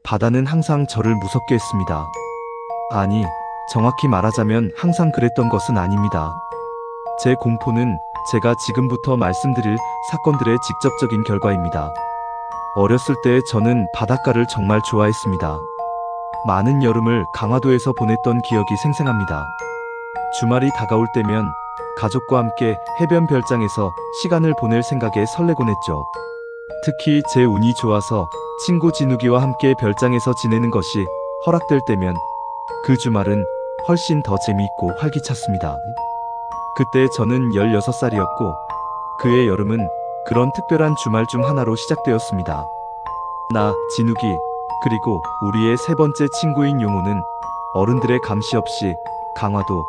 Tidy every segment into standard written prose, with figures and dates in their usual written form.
바다는 항상 저를 무섭게 했습니다. 아니, 정확히 말하자면 항상 그랬던 것은 아닙니다. 제 공포는 제가 지금부터 말씀드릴 사건들의 직접적인 결과입니다. 어렸을 때 저는 바닷가를 정말 좋아했습니다. 많은 여름을 강화도에서 보냈던 기억이 생생합니다. 주말이 다가올 때면 가족과 함께 해변 별장에서 시간을 보낼 생각에 설레곤 했죠. 특히 제 운이 좋아서 친구 진욱이와 함께 별장에서 지내는 것이 허락될 때면 그 주말은 훨씬 더 재미있고 활기찼습니다. 그때 저는 16살이었고 그해 여름은 그런 특별한 주말 중 하나로 시작되었습니다. 나, 진욱이, 그리고 우리의 세 번째 친구인 용호는 어른들의 감시 없이 강화도,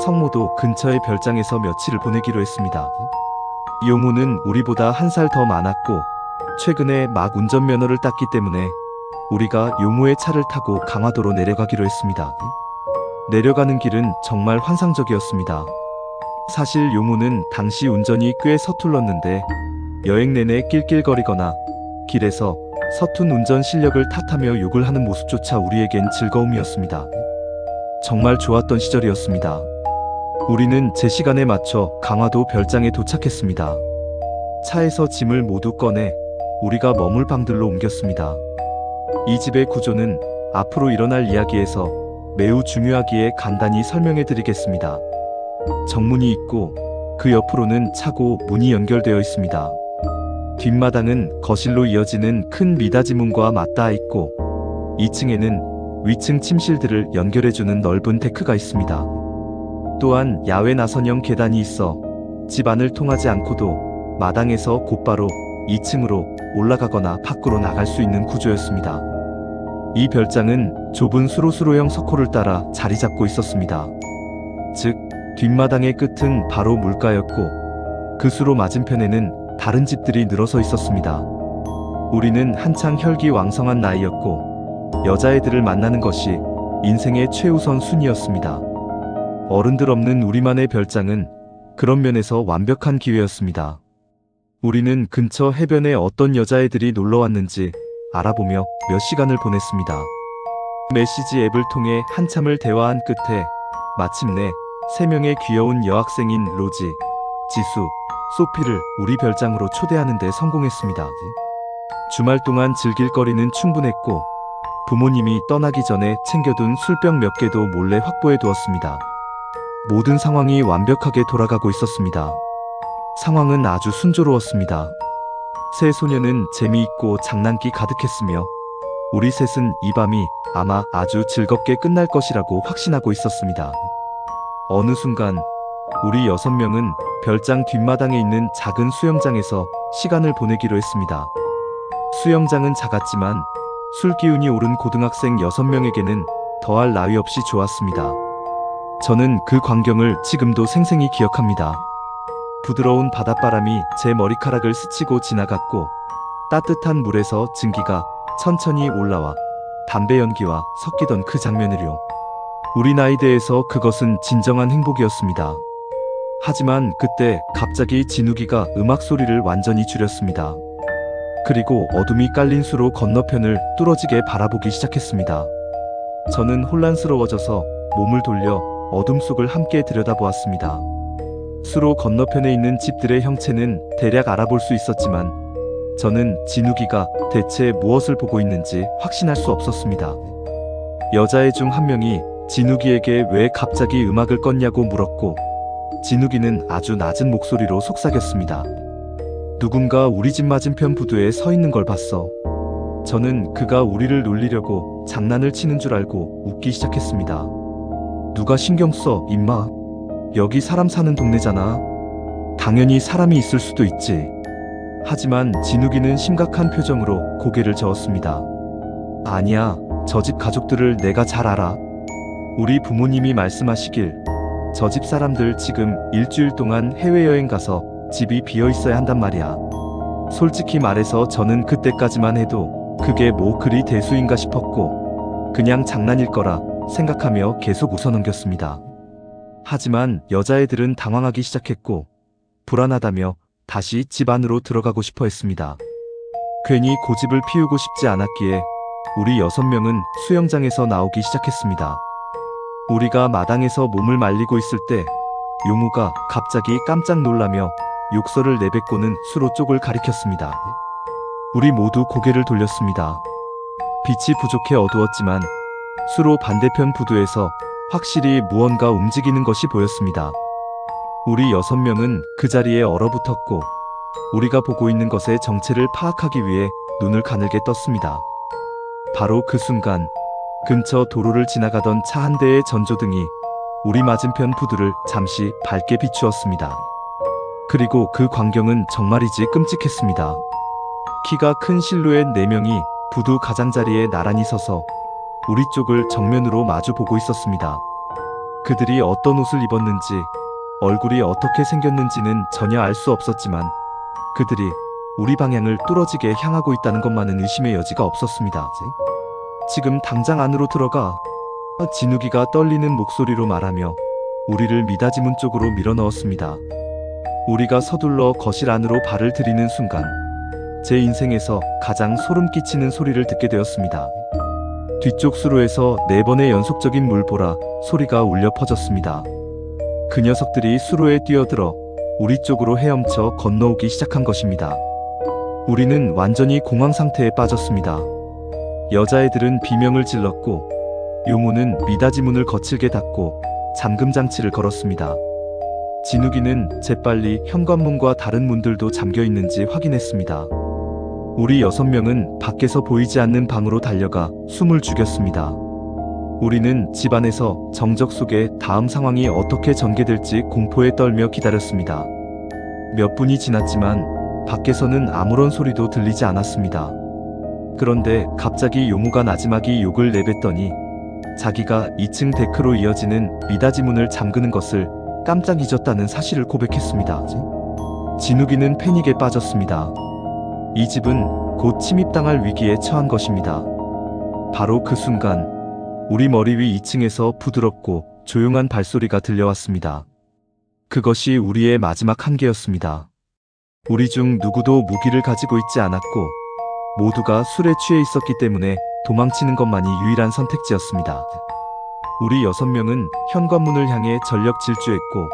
성모도 근처의 별장에서 며칠을 보내기로 했습니다. 용호는 우리보다 한 살 더 많았고 최근에 막 운전면허를 땄기 때문에 우리가 용호의 차를 타고 강화도로 내려가기로 했습니다. 내려가는 길은 정말 환상적이었습니다. 사실 용호는 당시 운전이 꽤 서툴렀는데 여행 내내 낄낄거리거나 길에서 서툰 운전 실력을 탓하며 욕을 하는 모습조차 우리에겐 즐거움이었습니다. 정말 좋았던 시절이었습니다. 우리는 제 시간에 맞춰 강화도 별장에 도착했습니다. 차에서 짐을 모두 꺼내 우리가 머물 방들로 옮겼습니다. 이 집의 구조는 앞으로 일어날 이야기에서 매우 중요하기에 간단히 설명해 드리겠습니다. 정문이 있고 그 옆으로는 차고 문이 연결되어 있습니다. 뒷마당은 거실로 이어지는 큰 미닫이 문과 맞닿아 있고 2층에는 위층 침실들을 연결해주는 넓은 데크가 있습니다. 또한 야외 나선형 계단이 있어 집 안을 통하지 않고도 마당에서 곧바로 2층으로 올라가거나 밖으로 나갈 수 있는 구조였습니다. 이 별장은 좁은 수로수로형 석호를 따라 자리 잡고 있었습니다. 즉, 뒷마당의 끝은 바로 물가였고 그 수로 맞은편에는 다른 집들이 늘어서 있었습니다. 우리는 한창 혈기왕성한 나이였고 여자애들을 만나는 것이 인생의 최우선 순위였습니다. 어른들 없는 우리만의 별장은 그런 면에서 완벽한 기회였습니다. 우리는 근처 해변에 어떤 여자애들이 놀러 왔는지 알아보며 몇 시간을 보냈습니다. 메시지 앱을 통해 한참을 대화한 끝에 마침내 3명의 귀여운 여학생인 로지, 지수, 소피를 우리 별장으로 초대하는 데 성공했습니다. 주말 동안 즐길 거리는 충분했고 부모님이 떠나기 전에 챙겨둔 술병 몇 개도 몰래 확보해 두었습니다. 모든 상황이 완벽하게 돌아가고 있었습니다. 상황은 아주 순조로웠습니다. 세 소녀는 재미있고 장난기 가득했으며 우리 셋은 이 밤이 아마 아주 즐겁게 끝날 것이라고 확신하고 있었습니다. 어느 순간 우리 6명은 별장 뒷마당에 있는 작은 수영장에서 시간을 보내기로 했습니다. 수영장은 작았지만 술 기운이 오른 고등학생 6명에게는 더할 나위 없이 좋았습니다. 저는 그 광경을 지금도 생생히 기억합니다. 부드러운 바닷바람이 제 머리카락을 스치고 지나갔고 따뜻한 물에서 증기가 천천히 올라와 담배 연기와 섞이던 그 장면을요. 우리 나이대에서 그것은 진정한 행복이었습니다. 하지만 그때 갑자기 진욱이가 음악 소리를 완전히 줄였습니다. 그리고 어둠이 깔린 수로 건너편을 뚫어지게 바라보기 시작했습니다. 저는 혼란스러워져서 몸을 돌려 어둠 속을 함께 들여다보았습니다. 수로 건너편에 있는 집들의 형체는 대략 알아볼 수 있었지만 저는 진욱이가 대체 무엇을 보고 있는지 확신할 수 없었습니다. 여자애 중 한 명이 진욱이에게 왜 갑자기 음악을 껐냐고 물었고 진욱이는 아주 낮은 목소리로 속삭였습니다. 누군가 우리 집 맞은편 부두에 서 있는 걸 봤어. 저는 그가 우리를 놀리려고 장난을 치는 줄 알고 웃기 시작했습니다. 누가 신경 써, 임마. 여기 사람 사는 동네잖아. 당연히 사람이 있을 수도 있지. 하지만 진욱이는 심각한 표정으로 고개를 저었습니다. 아니야, 저 집 가족들을 내가 잘 알아. 우리 부모님이 말씀하시길 저 집 사람들 지금 일주일 동안 해외여행 가서 집이 비어 있어야 한단 말이야. 솔직히 말해서 저는 그때까지만 해도 그게 뭐 그리 대수인가 싶었고 그냥 장난일 거라 생각하며 계속 웃어넘겼습니다. 하지만 여자애들은 당황하기 시작했고 불안하다며 다시 집 안으로 들어가고 싶어 했습니다. 괜히 고집을 피우고 싶지 않았기에 우리 6명은 수영장에서 나오기 시작했습니다. 우리가 마당에서 몸을 말리고 있을 때 용우가 갑자기 깜짝 놀라며 욕설을 내뱉고는 수로 쪽을 가리켰습니다. 우리 모두 고개를 돌렸습니다. 빛이 부족해 어두웠지만 수로 반대편 부두에서 확실히 무언가 움직이는 것이 보였습니다. 우리 6명은 그 자리에 얼어붙었고 우리가 보고 있는 것의 정체를 파악하기 위해 눈을 가늘게 떴습니다. 바로 그 순간 근처 도로를 지나가던 차 한 대의 전조등이 우리 맞은편 부두를 잠시 밝게 비추었습니다. 그리고 그 광경은 정말이지 끔찍했습니다. 키가 큰 실루엣 4명이 부두 가장자리에 나란히 서서 우리 쪽을 정면으로 마주 보고 있었습니다. 그들이 어떤 옷을 입었는지 얼굴이 어떻게 생겼는지는 전혀 알 수 없었지만 그들이 우리 방향을 뚫어지게 향하고 있다는 것만은 의심의 여지가 없었습니다. 지금 당장 안으로 들어가. 진욱이가 떨리는 목소리로 말하며 우리를 미닫이문 쪽으로 밀어넣었습니다. 우리가 서둘러 거실 안으로 발을 들이는 순간 제 인생에서 가장 소름 끼치는 소리를 듣게 되었습니다. 뒤쪽 수로에서 4번의 연속적인 물보라 소리가 울려 퍼졌습니다. 그 녀석들이 수로에 뛰어들어 우리 쪽으로 헤엄쳐 건너오기 시작한 것입니다. 우리는 완전히 공황 상태에 빠졌습니다. 여자애들은 비명을 질렀고 용우는 미닫이 문을 거칠게 닫고 잠금 장치를 걸었습니다. 진욱이는 재빨리 현관문과 다른 문들도 잠겨 있는지 확인했습니다. 우리 6명은 밖에서 보이지 않는 방으로 달려가 숨을 죽였습니다. 우리는 집 안에서 정적 속에 다음 상황이 어떻게 전개될지 공포에 떨며 기다렸습니다. 몇 분이 지났지만 밖에서는 아무런 소리도 들리지 않았습니다. 그런데 갑자기 용우가 나지막이 욕을 내뱉더니 자기가 2층 데크로 이어지는 미닫이 문을 잠그는 것을 깜짝 잊었다는 사실을 고백했습니다. 진욱이는 패닉에 빠졌습니다. 이 집은 곧 침입당할 위기에 처한 것입니다. 바로 그 순간 우리 머리 위 2층에서 부드럽고 조용한 발소리가 들려왔습니다. 그것이 우리의 마지막 한계였습니다. 우리 중 누구도 무기를 가지고 있지 않았고 모두가 술에 취해 있었기 때문에 도망치는 것만이 유일한 선택지였습니다. 우리 6명은 현관문을 향해 전력 질주했고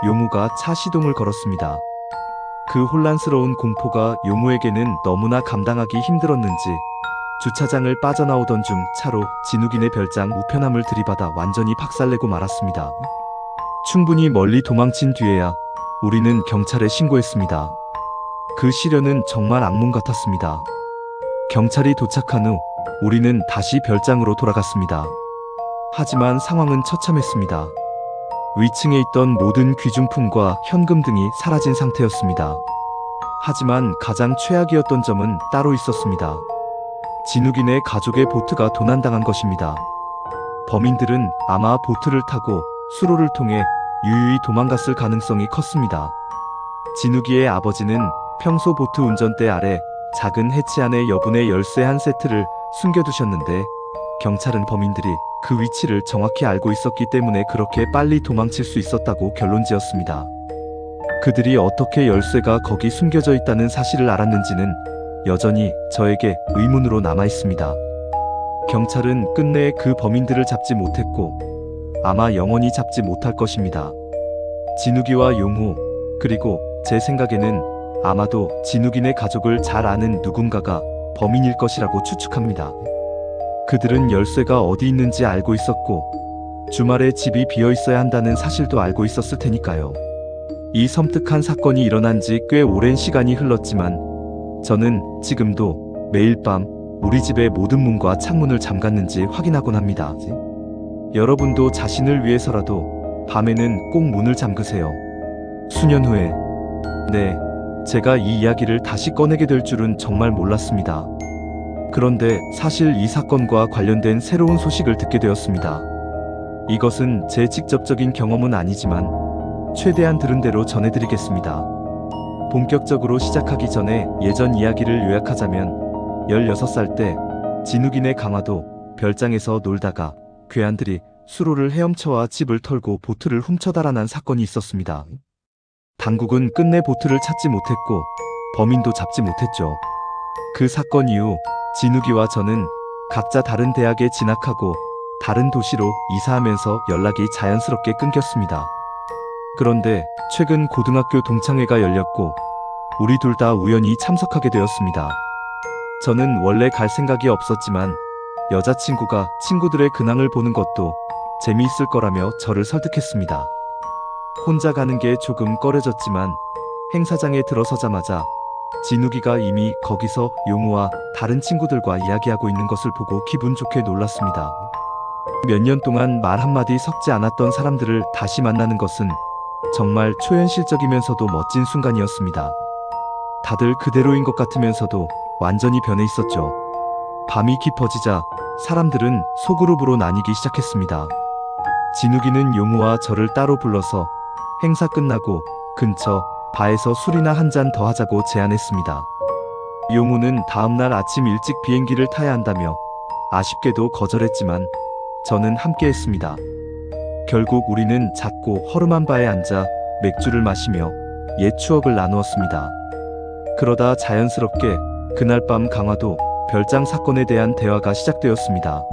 용우가 차 시동을 걸었습니다. 그 혼란스러운 공포가 용우에게는 너무나 감당하기 힘들었는지 주차장을 빠져나오던 중 차로 진욱이네 별장 우편함을 들이받아 완전히 박살내고 말았습니다. 충분히 멀리 도망친 뒤에야 우리는 경찰에 신고했습니다. 그 시련은 정말 악몽 같았습니다. 경찰이 도착한 후 우리는 다시 별장으로 돌아갔습니다. 하지만 상황은 처참했습니다. 위층에 있던 모든 귀중품과 현금 등이 사라진 상태였습니다. 하지만 가장 최악이었던 점은 따로 있었습니다. 진욱이네 가족의 보트가 도난당한 것입니다. 범인들은 아마 보트를 타고 수로를 통해 유유히 도망갔을 가능성이 컸습니다. 진욱이의 아버지는 평소 보트 운전대 아래 작은 해치 안에 여분의 열쇠 한 세트를 숨겨두셨는데 경찰은 범인들이 그 위치를 정확히 알고 있었기 때문에 그렇게 빨리 도망칠 수 있었다고 결론지었습니다. 그들이 어떻게 열쇠가 거기 숨겨져 있다는 사실을 알았는지는 여전히 저에게 의문으로 남아 있습니다. 경찰은 끝내 그 범인들을 잡지 못했고 아마 영원히 잡지 못할 것입니다. 진욱이와 용우, 그리고 제 생각에는 아마도 진욱이네 가족을 잘 아는 누군가가 범인일 것이라고 추측합니다. 그들은 열쇠가 어디 있는지 알고 있었고 주말에 집이 비어 있어야 한다는 사실도 알고 있었을 테니까요. 이 섬뜩한 사건이 일어난 지 꽤 오랜 시간이 흘렀지만 저는 지금도 매일 밤 우리 집의 모든 문과 창문을 잠갔는지 확인하곤 합니다. 여러분도 자신을 위해서라도 밤에는 꼭 문을 잠그세요. 수년 후에, 네, 제가 이 이야기를 다시 꺼내게 될 줄은 정말 몰랐습니다. 그런데 사실 이 사건과 관련된 새로운 소식을 듣게 되었습니다. 이것은 제 직접적인 경험은 아니지만 최대한 들은 대로 전해드리겠습니다. 본격적으로 시작하기 전에 예전 이야기를 요약하자면 16살 때 진욱이네 강화도 별장에서 놀다가 괴한들이 수로를 헤엄쳐와 집을 털고 보트를 훔쳐 달아난 사건이 있었습니다. 당국은 끝내 보트를 찾지 못했고 범인도 잡지 못했죠. 그 사건 이후 진욱이와 저는 각자 다른 대학에 진학하고 다른 도시로 이사하면서 연락이 자연스럽게 끊겼습니다. 그런데 최근 고등학교 동창회가 열렸고 우리 둘 다 우연히 참석하게 되었습니다. 저는 원래 갈 생각이 없었지만 여자친구가 친구들의 근황을 보는 것도 재미있을 거라며 저를 설득했습니다. 혼자 가는 게 조금 꺼려졌지만 행사장에 들어서자마자 진욱이가 이미 거기서 용우와 다른 친구들과 이야기하고 있는 것을 보고 기분 좋게 놀랐습니다. 몇 년 동안 말 한마디 섞지 않았던 사람들을 다시 만나는 것은 정말 초현실적이면서도 멋진 순간이었습니다. 다들 그대로인 것 같으면서도 완전히 변해 있었죠. 밤이 깊어지자 사람들은 소그룹으로 나뉘기 시작했습니다. 진욱이는 용우와 저를 따로 불러서 행사 끝나고 근처 바에서 술이나 한 잔 더 하자고 제안했습니다. 용우는 다음날 아침 일찍 비행기를 타야 한다며 아쉽게도 거절했지만 저는 함께 했습니다. 결국 우리는 작고 허름한 바에 앉아 맥주를 마시며 옛 추억을 나누었습니다. 그러다 자연스럽게 그날 밤 강화도 별장 사건에 대한 대화가 시작되었습니다.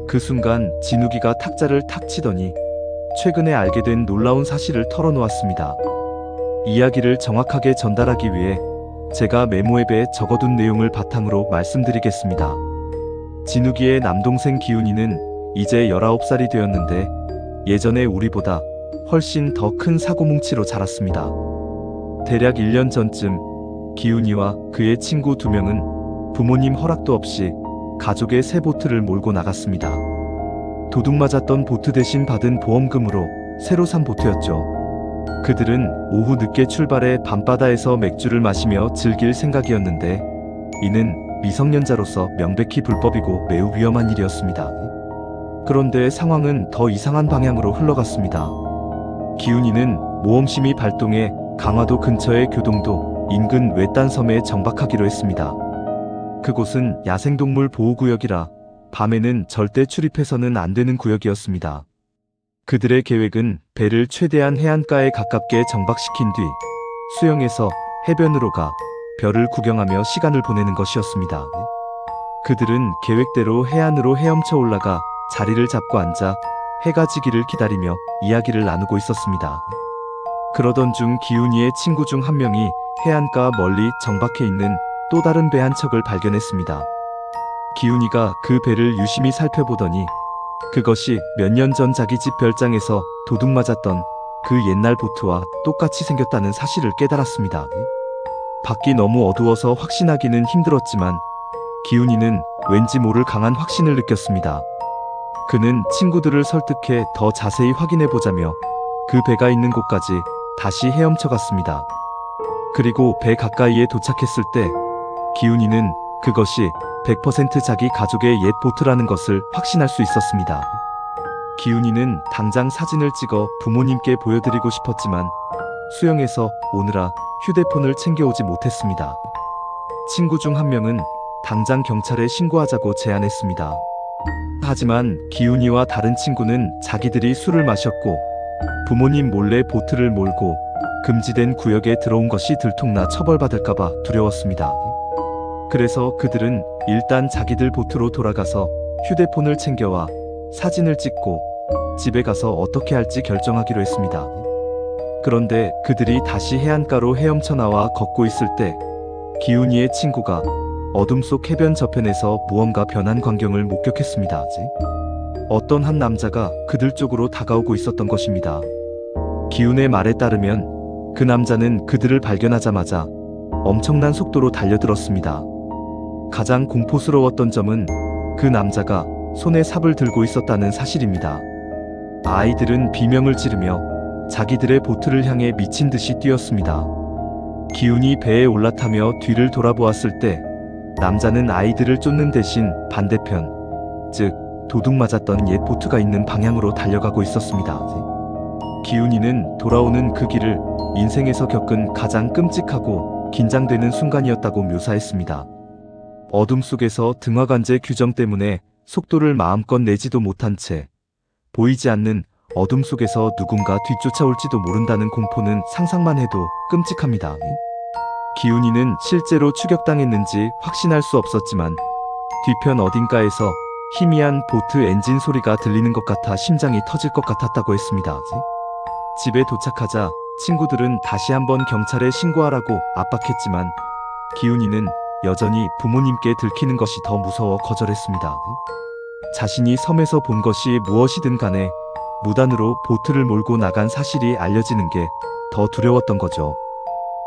그 순간 진욱이가 탁자를 탁 치더니 최근에 알게 된 놀라운 사실을 털어놓았습니다. 이야기를 정확하게 전달하기 위해 제가 메모앱에 적어둔 내용을 바탕으로 말씀드리겠습니다. 진욱이의 남동생 기훈이는 이제 19살이 되었는데 예전에 우리보다 훨씬 더 큰 사고뭉치로 자랐습니다. 대략 1년 전쯤 기훈이와 그의 친구 2명은 부모님 허락도 없이 가족의 새 보트를 몰고 나갔습니다. 도둑 맞았던 보트 대신 받은 보험금으로 새로 산 보트였죠. 그들은 오후 늦게 출발해 밤바다에서 맥주를 마시며 즐길 생각이었는데 이는 미성년자로서 명백히 불법이고 매우 위험한 일이었습니다. 그런데 상황은 더 이상한 방향으로 흘러갔습니다. 기훈이는 모험심이 발동해 강화도 근처의 교동도 인근 외딴 섬에 정박하기로 했습니다. 그곳은 야생동물 보호구역이라 밤에는 절대 출입해서는 안 되는 구역이었습니다. 그들의 계획은 배를 최대한 해안가에 가깝게 정박시킨 뒤 수영해서 해변으로 가 별을 구경하며 시간을 보내는 것이었습니다. 그들은 계획대로 해안으로 헤엄쳐 올라가 자리를 잡고 앉아 해가 지기를 기다리며 이야기를 나누고 있었습니다. 그러던 중 기훈이의 친구 중 한 명이 해안가 멀리 정박해 있는 또 다른 배 한 척을 발견했습니다. 기훈이가 그 배를 유심히 살펴보더니 그것이 몇 년 전 자기 집 별장에서 도둑 맞았던 그 옛날 보트와 똑같이 생겼다는 사실을 깨달았습니다. 밖이 너무 어두워서 확신하기는 힘들었지만 기훈이는 왠지 모를 강한 확신을 느꼈습니다. 그는 친구들을 설득해 더 자세히 확인해보자며 그 배가 있는 곳까지 다시 헤엄쳐 갔습니다. 그리고 배 가까이에 도착했을 때 기훈이는 그것이 100% 자기 가족의 옛 보트라는 것을 확신할 수 있었습니다. 기훈이는 당장 사진을 찍어 부모님께 보여드리고 싶었지만 수영에서 오느라 휴대폰을 챙겨오지 못했습니다. 친구 중 한 명은 당장 경찰에 신고하자고 제안했습니다. 하지만 기훈이와 다른 친구는 자기들이 술을 마셨고 부모님 몰래 보트를 몰고 금지된 구역에 들어온 것이 들통나 처벌받을까봐 두려웠습니다. 그래서 그들은 일단 자기들 보트로 돌아가서 휴대폰을 챙겨와 사진을 찍고 집에 가서 어떻게 할지 결정하기로 했습니다. 그런데 그들이 다시 해안가로 헤엄쳐 나와 걷고 있을 때 기훈이의 친구가 어둠 속 해변 저편에서 무언가 변한 광경을 목격했습니다. 어떤 한 남자가 그들 쪽으로 다가오고 있었던 것입니다. 기훈의 말에 따르면 그 남자는 그들을 발견하자마자 엄청난 속도로 달려들었습니다. 가장 공포스러웠던 점은 그 남자가 손에 삽을 들고 있었다는 사실입니다. 아이들은 비명을 지르며 자기들의 보트를 향해 미친 듯이 뛰었습니다. 기훈이 배에 올라타며 뒤를 돌아보았을 때 남자는 아이들을 쫓는 대신 반대편, 즉 도둑 맞았던 옛 보트가 있는 방향으로 달려가고 있었습니다. 기훈이는 돌아오는 그 길을 인생에서 겪은 가장 끔찍하고 긴장되는 순간이었다고 묘사했습니다. 어둠 속에서 등화관제 규정 때문에 속도를 마음껏 내지도 못한 채 보이지 않는 어둠 속에서 누군가 뒤쫓아올지도 모른다는 공포는 상상만 해도 끔찍합니다. 기훈이는 실제로 추격당했는지 확신할 수 없었지만 뒤편 어딘가에서 희미한 보트 엔진 소리가 들리는 것 같아 심장이 터질 것 같았다고 했습니다. 집에 도착하자 친구들은 다시 한번 경찰에 신고하라고 압박했지만 기훈이는 여전히 부모님께 들키는 것이 더 무서워 거절했습니다. 자신이 섬에서 본 것이 무엇이든 간에 무단으로 보트를 몰고 나간 사실이 알려지는 게 더 두려웠던 거죠.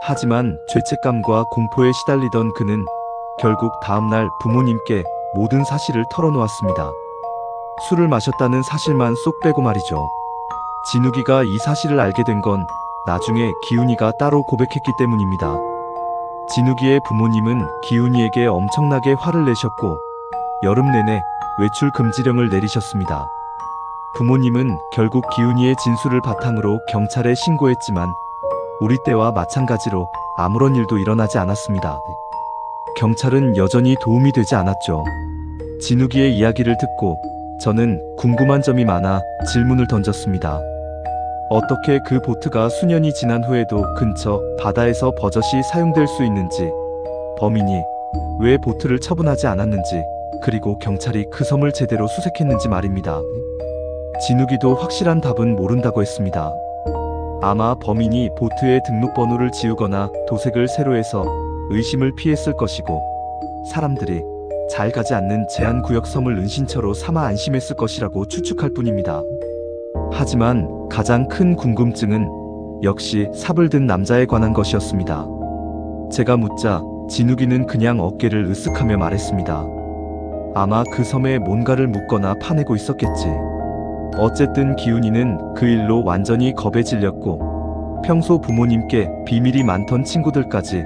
하지만 죄책감과 공포에 시달리던 그는 결국 다음날 부모님께 모든 사실을 털어놓았습니다. 술을 마셨다는 사실만 쏙 빼고 말이죠. 진욱이가 이 사실을 알게 된 건 나중에 기훈이가 따로 고백했기 때문입니다. 진욱이의 부모님은 기훈이에게 엄청나게 화를 내셨고 여름 내내 외출 금지령을 내리셨습니다. 부모님은 결국 기훈이의 진술을 바탕으로 경찰에 신고했지만 우리 때와 마찬가지로 아무런 일도 일어나지 않았습니다. 경찰은 여전히 도움이 되지 않았죠. 진욱이의 이야기를 듣고 저는 궁금한 점이 많아 질문을 던졌습니다. 어떻게 그 보트가 수년이 지난 후에도 근처 바다에서 버젓이 사용될 수 있는지, 범인이 왜 보트를 처분하지 않았는지, 그리고 경찰이 그 섬을 제대로 수색했는지 말입니다. 진욱이도 확실한 답은 모른다고 했습니다. 아마 범인이 보트의 등록번호를 지우거나 도색을 새로 해서 의심을 피했을 것이고 사람들이 잘 가지 않는 제한구역 섬을 은신처로 삼아 안심했을 것이라고 추측할 뿐입니다. 하지만 가장 큰 궁금증은 역시 삽을 든 남자에 관한 것이었습니다. 제가 묻자 진욱이는 그냥 어깨를 으쓱하며 말했습니다. 아마 그 섬에 뭔가를 묻거나 파내고 있었겠지. 어쨌든 기훈이는 그 일로 완전히 겁에 질렸고 평소 부모님께 비밀이 많던 친구들까지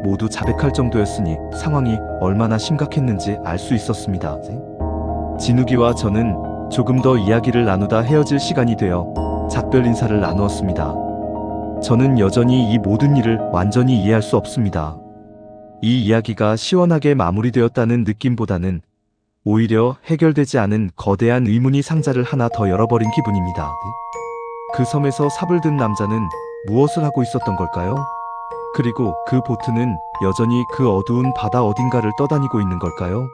모두 자백할 정도였으니 상황이 얼마나 심각했는지 알 수 있었습니다. 진욱이와 저는 조금 더 이야기를 나누다 헤어질 시간이 되어 작별 인사를 나누었습니다. 저는 여전히 이 모든 일을 완전히 이해할 수 없습니다. 이 이야기가 시원하게 마무리되었다는 느낌보다는 오히려 해결되지 않은 거대한 의문이 상자를 하나 더 열어버린 기분입니다. 그 섬에서 삽을 든 남자는 무엇을 하고 있었던 걸까요? 그리고 그 보트는 여전히 그 어두운 바다 어딘가를 떠다니고 있는 걸까요?